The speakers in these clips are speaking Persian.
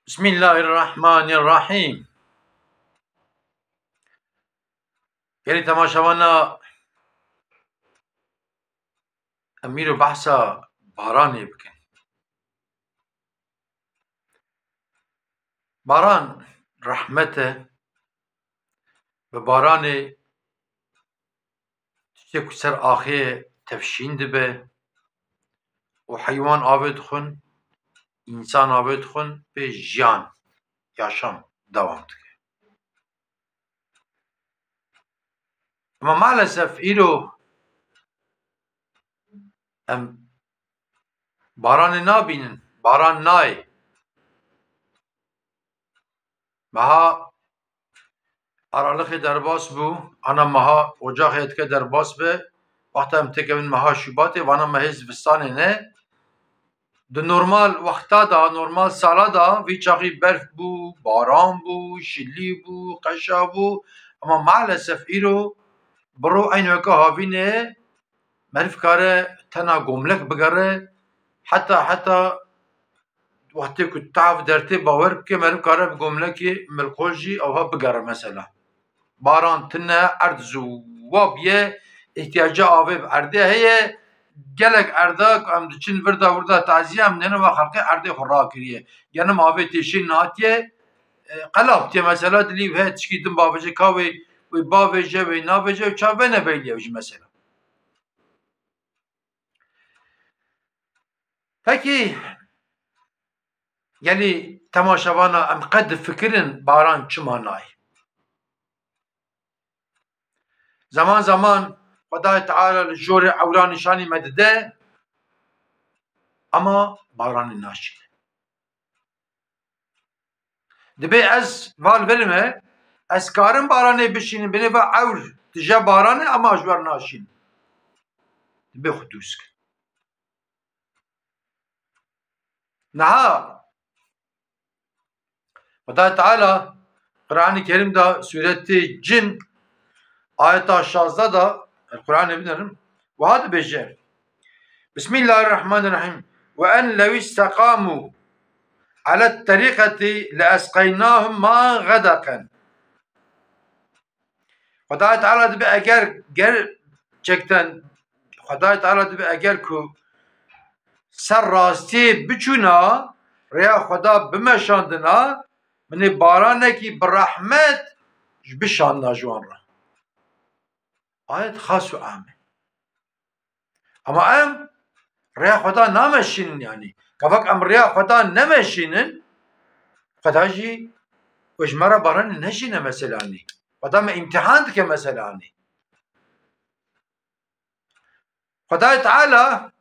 بسم الله الرحمن الرحیم. یعنی تماشاوانا امیر و بحثا بارانی بکن. باران رحمته و باران تشتێک سەر ئاخێ تەفشین دەبێ و حەیوان ئاوێ دخۆن، ئینسان ئاوێ دخۆن پێ ژیان yaşam devam dike. Ama maalesef îro em baranê nabînin, baran nayê. Meha Aralıkê derbas bû, ana meha Ocakê dike derbas be, wexta em têkevin meha Şubatê, vana mehê zivistanê ne. Di normal wexta da, normal sala da vî çaxî berf bû, baran bû, şilî bû, qeşa bû, ama maalesef îro biro eyn weke havînê meriv kare tena gomlek bigere, heta wextê ku tav dertê bawer bike meriv kare bi gomlekê milxoj jî ewha bigere mesela. Baran tune erd zûwab ye, ihtiyaca avê bi erdê heye, gelek erda ku em diçin virda taziye em dêne ve xelkê erdê xwe rakiriye. Genim avê têşîn hatiye, qelab tiye mesela dilî heye tişkî din bavêje ka wê bavêje wê navêje çav vene beyliye jî mesela. Peki yani temaşavana em qed difikirin baran çima nayê. Zaman zaman Xwedayê Teala li jorê ewra nîşanî me dide ama baranê naşîne. Dibe ez val verime, ez karim baranê bişînim binêva ewr dije baranê ama ji wer naşînim. Dibe xwe dûz kin. Niha Xwedayê Teala Kur'an-ı Kerim'da sûretê Cin ayeta 16 da Kur'an'ı bilirim. Ve hadi becer. Bismillahirrahmanirrahim. Ve en lev istakamu ala tarikati le esqaynahum ma gadakan. Xwedayê Teala dibe eger gerçekten Xwedayê Teala dibe eger ku ser rastiyê biçûna rêya Xweda bimeşandina minê baranekî bi rehmet ji bişandina ji wan re. Ayet xas û am e. Ama em rêya Xweda nameşînin yani. Kevek em rêya Xweda nemeşînin, Xweda jî ji me re baranê neşîne meselanî. Xweda me imtihan dike meselanî. Xwedayê Teala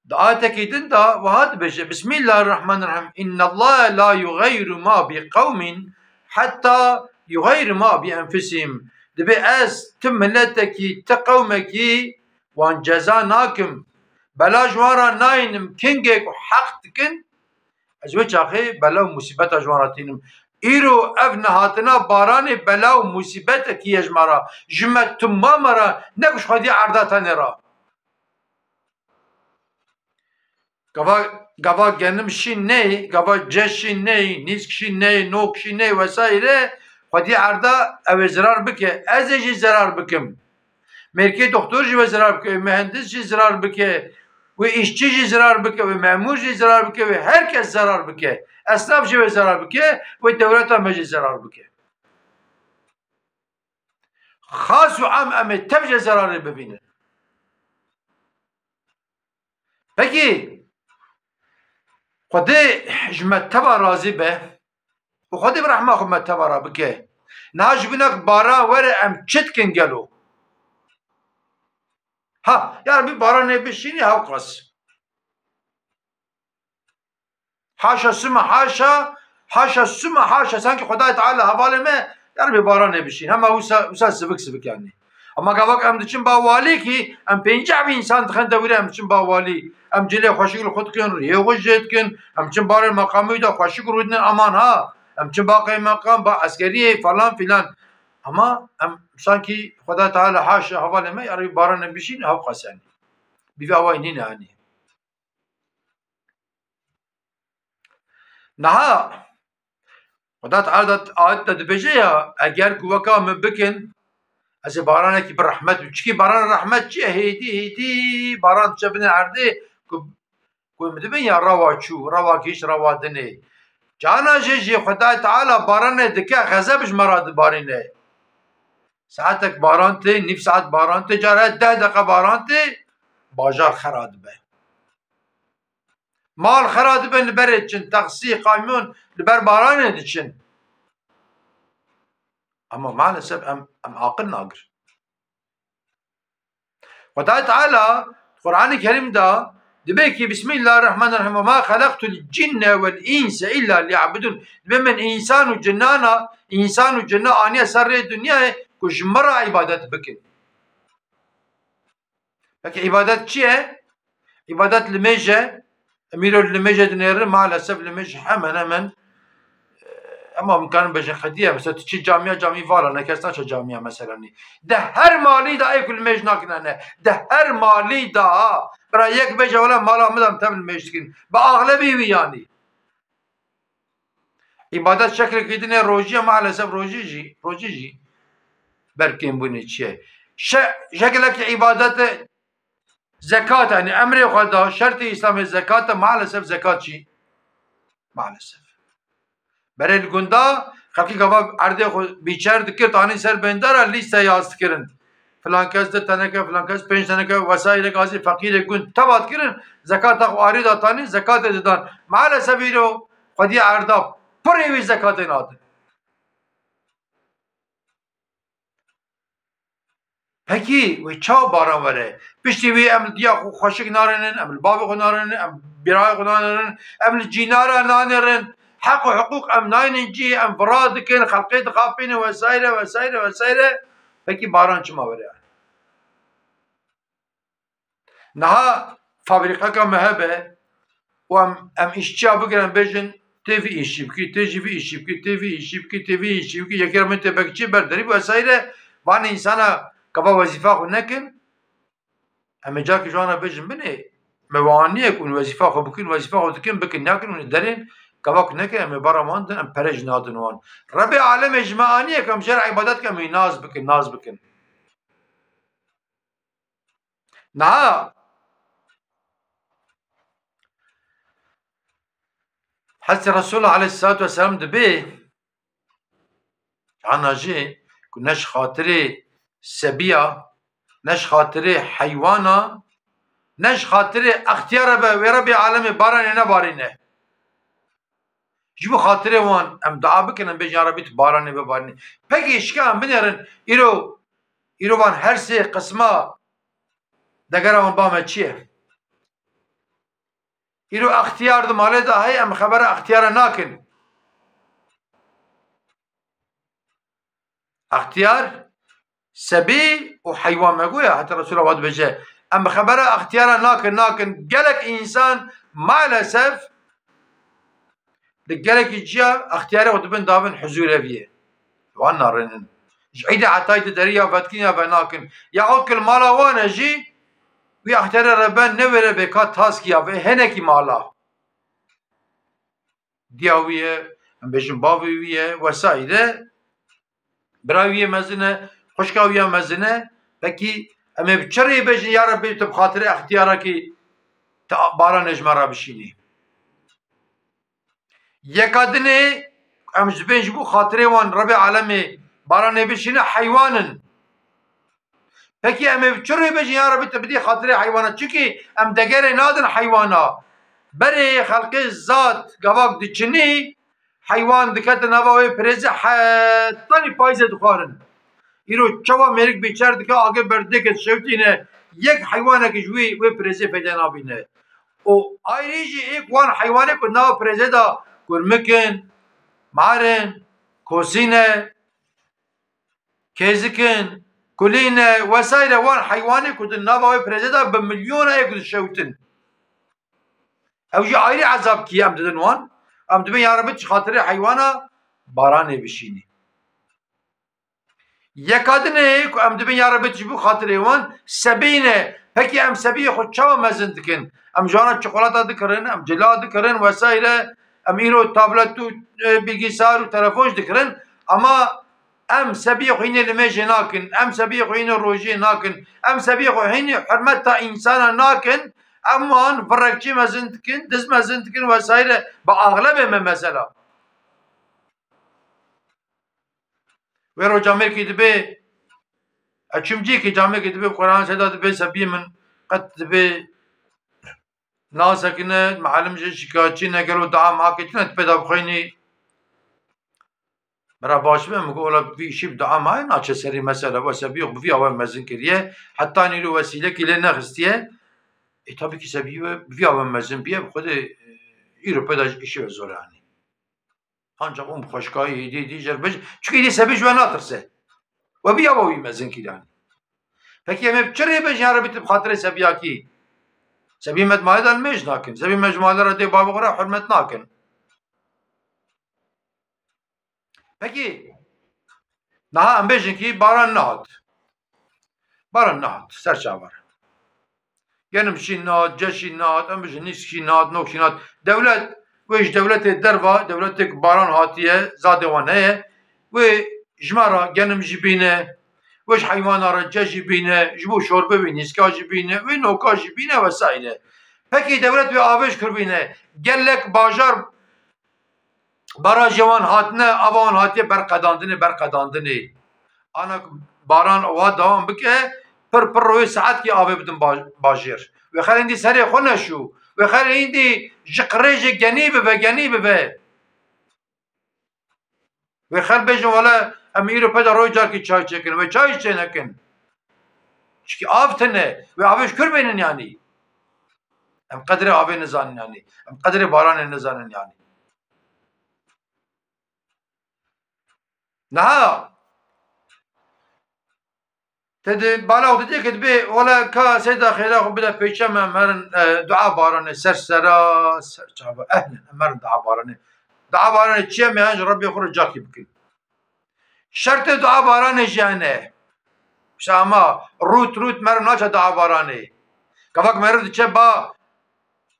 di ayetekî din da wiha dibêje Bismillahirrahmanirrahim. İnnallâhe la yugayyiru ma bi qewmin hatta yugayyiru ma bi enfusihim. Dibe ez tim milletekî ti qewmekî wan ceza nakim. Bela ji wan re nayînim kengê ku heq dikin, ez wê çaxê bela û musîbeta ji wan re tînim. Îro ev nehatina baranê bela û musîbetekî ye ji me re. Ji me tuma me re ne ku ji Xwedî erda tenê re. Gava genim şîn ney, gava ceş şîn ney, nîsk şîn ney, nok şîn ney vesaire Xwedî erda ev ê zirar bike. Ez ê jî zirar bikim. Merkê doktor jî ve zirar bike, mühendis jî zirar bike, ve işçi jî zirar bike, ve memur jî zirar bike, ve herkes zarar bike. Esnaf jî ve zarar bike, ve devleta me jî zarar bike. Xas û am em ê tev jî zararê bibînin. Peki Xwedê ji me teva razî be û Xwedê bi rehma xwe me teva ra bike. Niha ji binek bara were em çi dikin gelo? Ha, yani bir baranê bişînî hewqas. Haşa sümme haşa, haşa sümme haşa. Sanki Xwedayê Teala hevalê me yani bir baranê bişîn. Hema wisa sivik yani. Ama gavak em diçin ba walî kî em pênceh bî însan dixin dewîrê em diçin ba walî. Em cilê xweşik li xwe dikin, rêyê xwe jê dikin, em diçin barê meqamî da xweşik rûdinin aman ha. Em diçin ba qeymeqam, ba eskeriyê falan filan. Ama em sanki Xwedayê Teala haşa hevalê me yani bir baranê bişîn hewqas yani. Bîvê awayî nîne yani. نها خدا تعالی آیت دبیجه یا اگر کوکا من بکن از بارانه کی بر رحمت چکی باران رحمت چی هیدی باران چبنه عرده کو مدبن یا روا چو روا کیش روا دنه جانا جی خدا تعالی بارانه دکه غضبش مراد بارینه ساعتك بارانتي نيف ساعت بارانتي جاره 10 دقيقه بارانتي باجار خراب به مال خراب به لبر چن تقسي قانون لبر بارانه دچن اما مالسف ام عاقل ناقر خدا تعالى القرآن الكريم دا دبيكي بسم الله الرحمن الرحيم وما خلقت الجن والإنس إلا ليعبدون بمن إنسان وجنانا إنسان وجنا آنية سر الدنيا كش مرة عبادت بكن لكن عبادت چيه؟ عبادت لميجة أميرو لميجة دنير مع الأسف لميجة حمنا من اما امکان بجن خدیه مثلا چی جامعه والا نکسنا چه جامعه مثلا نی ده هر مالی دا ای کل میج نکنه ده هر مالی دا برای یک بجه ولا مالا مدام تبل میج کن با اغلبی وی یعنی عبادت شکل کدینه روجی مالسف روجی جی برکن بونی چیه شکل که عبادت زکات یعنی امر خدا شرط اسلام زکات مالسف زکات چی مالسف برای الگندا خلقی گفت عرضه خود بیچار دکر تانی سر بندر لیست یاست کرن فلان کس ده تنکه فلان کس 5 تنکه وسایل گازی فقیر گند تباد کرن زکات خو آری داتانی زکات دادن مال سبیرو خودی عرضه پروی زکات ناد پکی و چا باران وره پشتی وی ام دیا خو خوشک نارنن ام باب خو نارنن ام برای خو نارنن ام جینارا نارنن حق وحقوق ام ناين جي ام فراد كن خلقيت خافين وسائل فكي باران چما وريا نها فابريقا كمهبه وام اشتيا بگرن بجن تيفي اشيبكي تيجي اشيبكي تيفي اشيبكي يكر من تبكي بردري وسائل وان انسان كبا وظيفه خو نكن ام جاك جوانا بجن بني موانيه كون وظيفه خو بكن وظيفه خو تكن بكن ناكن درين كواك نكه ام برا ماندن ام پرج نادن وان رب عالم اجماعانيه كم شرع عبادت كم ناز بكن نا حتى رسول عليه الصلاه والسلام دبي عنا جي كناش خاطري سبيا نش خاطري حيوانا نش خاطري اختيار به ورب عالم باران نبارينه جبو خاطره وان ام دعا بکنن به جاربیت بارانه به بارانه پکی اشکام بنرن ایرو وان هر سه قسمه دگر وان بامه چیه ایرو اختیار ده ماله ده هی ام خبر اختیار ناکن اختیار سبی و حیوان مگویا حتی رسول الله بجه ام خبر اختیار ناکن گلک انسان مالسف دقالك جيا اختياري ودبن دابن حزوره فيه وانا رنن جعيده عتايد دريا فاتكينيا بناكن يا كل مالا وانا جي ويا اختيار ربان نوره بكات تاسكيا هنكي مالا دياويه ام بجن باويه وسايده براويه مزنه خشكاويه مزنه بكي ام بچري بجن يا ربي تب خاطر اختيارك بارا نجمره بشيني يكادني ام جبين جبو خاطري وان ربي عالمي باراني بشينا حيوانن پکی ام چرا بجی یا ربی تبدی خاطر حیوانات چکی ام دگره نادن حیوانا بری خلق ذات گواک دچنی حیوان دکت نوای پرز حتانی پایز دخارن ایرو چوا مرگ بیچار دکه آگه برده که شوتینه یک حیوانه که جوی و پرز پیدا نابینه او ایریجی یک وان حیوانه که ناو پرز دا گرمکن مارن کوسینه کیزکن كلين وسائل وان حيواني كنت النابا بريزيدا بمليون يكد الشوتن او جي عيري عذاب كي ام ددن وان ام دبن يا ربي خاطري حيوانا باراني بشيني يكادن ام دبن يا ربي تجيبو خاطري وان سبينه پكي ام سبي خود چاو مزن دكن ام جانا شوكولاته دكرن ام جلا دكرن وسائل ام ایرو تابلت و bilgisayar و تلفونش دکرن اما ام سبی خوینه لمجه ناکن ام سبی خوینه روژه ناکن ام سبی خوینه حرمت تا انسان ناکن امان فرقچی مزند کن دز مزند کن وسایل با اغلب مثلا و رو جامعه کی دبی اچمجی کی جامعه کی دبی قرآن صدا دبی سبی من قد دبی ناسکنه معلم جه شکایتچی نگرو دعا ماکتنه پیدا بخوینی مرا باش به مگو ولا في شيء بدعاء ما ناچه سری مسئله و سبی خو في اول مزن کریه حتی نیرو وسیله کی له نخستیه tabii ki سبی و في اول مزن بیه خود ایرو پیدا işi زورانی ancak خوشگاهی دی جر بج çünkü دی سبی جو ناترسه و في اول مزن کیانی peki ام چرا بجاره بیت بخاطر سبیا کی سبی مجموعه دل مش ناکن سبی مجموعه را دی باب غره حرمت ناکن peki daha ام بجن کی باران نهاد باران نهاد سرچاور گنم شین نهاد جشین نهاد ام بجن نیست شین نهاد نوک شین نهاد devlet ویش devlet دروا devlet باران هاتیه زادوانه و جمارا گنم جبینه وش حیوان را جبینه جبو شوربه بینه اسکا جبینه و نوکا جبینه و سایره peki devlet ve avış kırbine gellek bajar bara jwan hatne avan hatiye berqadandine ana baran wa devam bike pir roy saat ki ave bidin bajir ve xalindi seri xone şu ve xalindi jiqreje genibe ve xal bejin wala emir peda roy jar ki çay çekin ve çay içenekin çünkü avtene ve avış kırbinin yani em kadri ave nizanin yani em kadri baran nizanin yani نها تدي بالا وديك تبي ولا كا سيدا خيرا وبدا بيشم مرن دعاء بارن سرسرا سرجابا اهلا مرن دعاء بارن تشي مهاج ربي يخرج جاكي بكل شرط دعاء بارن جانه شاما روت مرن ناچ دعاء بارن كفاك مرد تشي با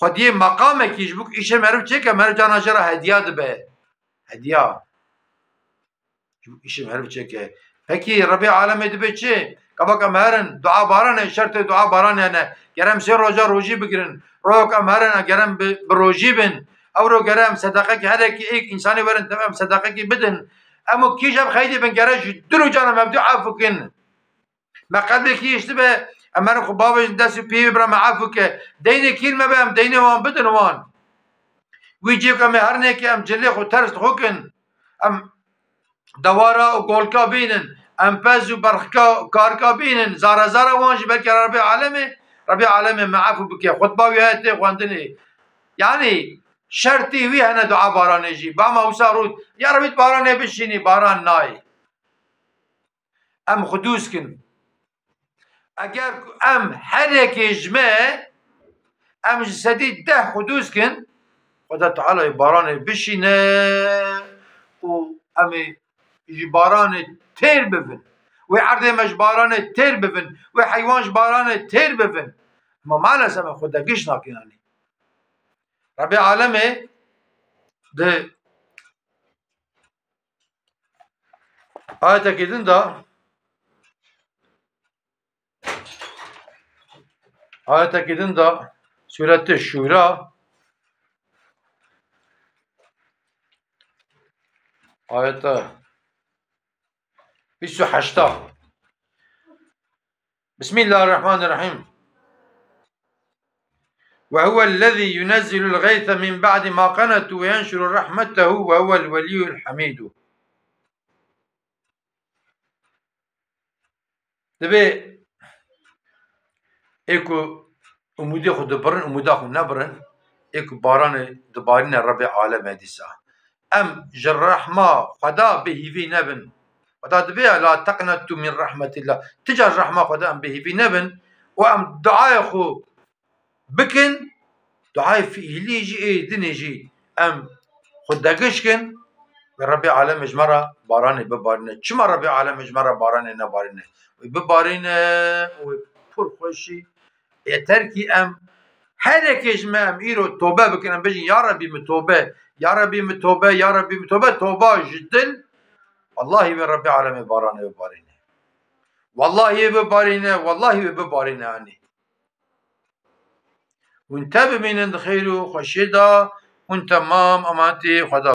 خدي مقامك يجبك ايش مرد تشي كمر جانا جرا هديه دبه هديه işim herif çeke. Peki Rabbi alem edip çi? Kabak amherin dua baran şartı dua baran yani. Gerem ser roja roji bigirin. Rok amherin gerem bir roji bin. Avro gerem sadaka ki her ki ilk insanı verin tamam sadaka ki bidin. Ama ki jab khaydi ben geraj dulu cana mebdu afukin. Ma kalbi ki işte be amherin khubabı desi pi bra maafuke. Deyne kelime be am deyne wan bidin wan. Wici kam her ne ki am celle khu ters hukin. Am دوارا و گولکا بینن امپز و برخکا کارکا بینن زارا وانج بلکه ربی عالم معفو بکی خطبه ویهته خواندنی یعنی شرطی وی هنه دعا بارانه جی با ما وسارود یا ربیت بارانه بشینی باران نای ام خدوس کن اگر ام هر یک اجمه ام جسدی 10 خدوس کن خدا تعالی بارانه بشینه و امی جباران تیر ببن و عرض مجباران تیر ببن و حیوان جباران تیر ببن اما مالسا خدا گش ناکنانی ربی عالمه ده آیت اکیدن دا سورة الشورى آیت 28 بسم الله الرحمن الرحيم وهو الذي ينزل الغيث من بعد ما قنطوا وينشر رحمته وهو الولي الحميد دبي ايكو امودي خود برن امودا خو نبرن ايكو باران دبارين رب العالم هديسا ام جر رحمه خدا به في نبن خدا دبي لا تقنطوا من رحمه الله تجر رحمه خدا ام به في نبن وام دعاء خو بكن دعاء في ليجي اي دنيجي ام خدا قشكن رب العالم اجمرا باران ببارنه چما رب العالم اجمرا باران نبارنه ببارنه و پر خوشي يتر كي ام هركش ما ام ايرو توبه بكن بجي يا ربي متوبه يا ربي متوبه يا ربي متوبه توبه جدا والله بربي العالمين بارانه ببارينه والله ببارينه والله ببارينه يعني وانت بمين خير وخشيدا وانت تمام امانتي خدا